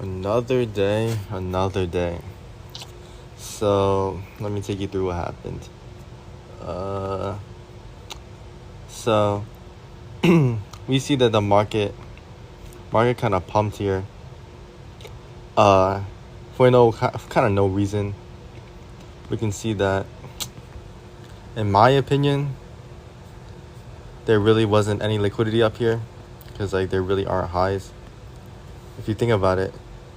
Another day, another day. So let me take you through what happened. Uh, so we see that the market kind of pumped here. For kind of no reason. We can see that, in my opinion, there really wasn't any liquidity up here, because there really aren't highs. If you think about it,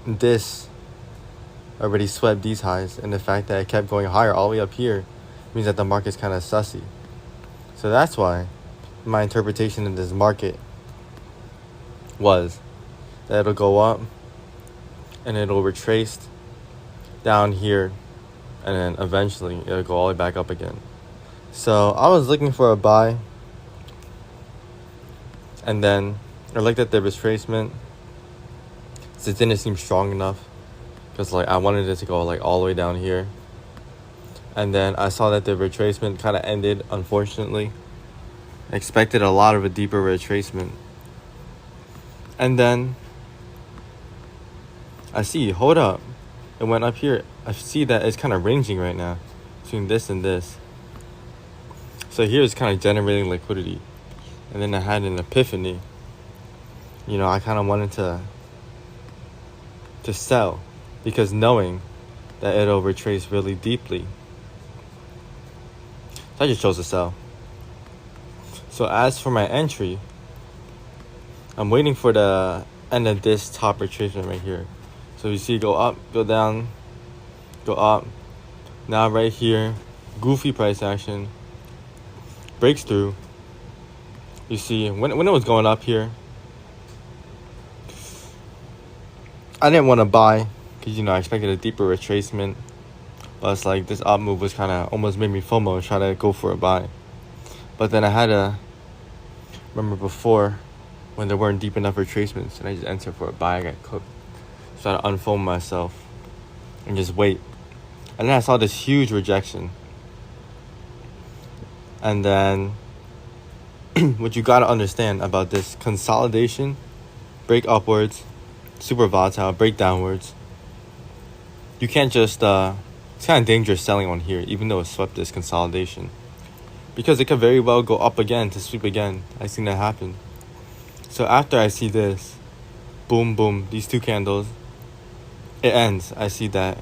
this already swept these highs, and the fact that it kept going higher all the way up here means that the market's kind of sussy. So that's why my interpretation of this market was that it'll go up and it'll retrace down here, and then eventually it'll go all the way back up again. So I was looking for a buy, and then I looked at the retracement. It didn't seem strong enough, because I wanted it to go all the way down here. And then I saw that the retracement kind of ended, unfortunately. I expected a lot of a deeper retracement. And then I see, hold up, it went up here. I see that it's kind of ranging right now between this and this. So here it's kind of generating liquidity. And then I had an epiphany. I kind of wanted to sell, because knowing that it'll retrace really deeply. So I just chose to sell. So as for my entry, I'm waiting for the end of this top retracement right here. So you see, go up, go down, go up. Now right here, goofy price action, breaks through. You see, when it was going up here, I didn't want to buy, because I expected a deeper retracement. But it's this up move was kind of almost made me FOMO, try to go for a buy. But then I had to remember before, when there weren't deep enough retracements, and I just entered for a buy, I got cooked. So I had to unfold myself and just wait. And then I saw this huge rejection. And then what you got to understand about this consolidation, break upwards, super volatile, break downwards. You can't just it's kind of dangerous selling on here, even though it swept this consolidation, because it could very well go up again to sweep again. I've seen that happen. So after I see this, boom, boom, these two candles, it ends. I see that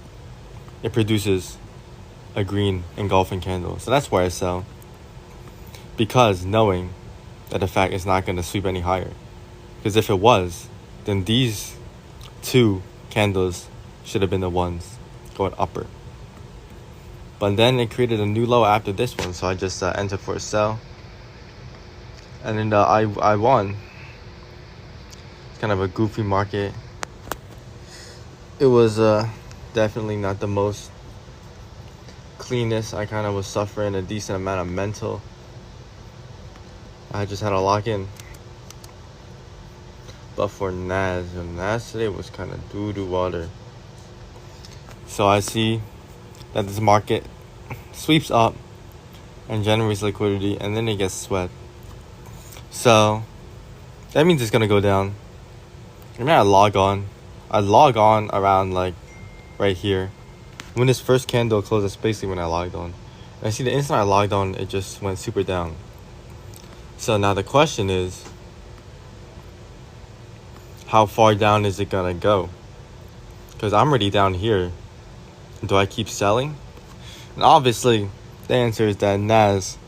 it produces a green engulfing candle. So that's where I sell, because knowing that the fact is not going to sweep any higher. Because if it was, then these two candles should have been the ones going upper. But then it created a new low after this one, so I just entered for a sell. And then I won. It's kind of a goofy market. It was definitely not the most cleanest. I kind of was suffering a decent amount of mental. I just had to lock in. But for Nas today was kind of doo-doo water. So I see that this market sweeps up and generates liquidity, and then it gets swept. So that means it's going to go down. And then I log on around right here. When this first candle closed, that's basically when I logged on. And I see the instant I logged on, it just went super down. So now the question is, how far down is it gonna go? Because I'm already down here. Do I keep selling? And obviously, the answer is that Nas,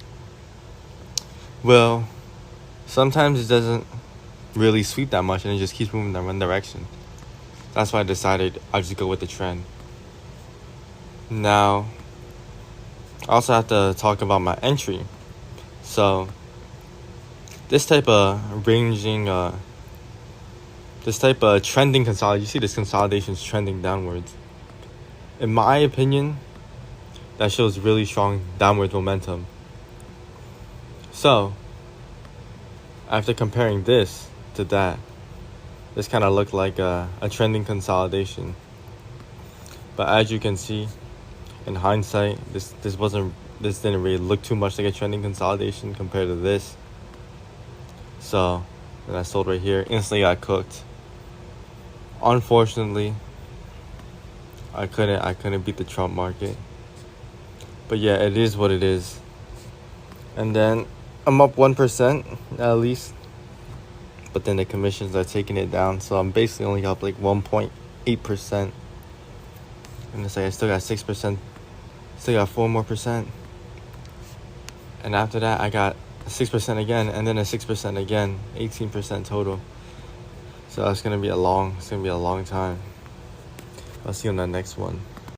well, sometimes it doesn't really sweep that much, and it just keeps moving in one direction. That's why I decided I'll just go with the trend. Now, I also have to talk about my entry. So, this type of ranging, this type of trending consolidation, you see this consolidation is trending downwards. In my opinion, that shows really strong downward momentum. So, after comparing this to that, this kind of looked like a trending consolidation. But as you can see, in hindsight, this didn't really look too much like a trending consolidation compared to this. So then I sold right here, instantly got cooked. Unfortunately, I couldn't beat the Trump market. But yeah, it is what it is. And then I'm up 1% at least. But then the commissions are taking it down, so I'm basically only up like 1.8%. And it's like I still got 6%, still got 4 more percent. And after that, I got 6% again, and then a 6% again, 18% total. So it's gonna be a long time. I'll see you on the next one.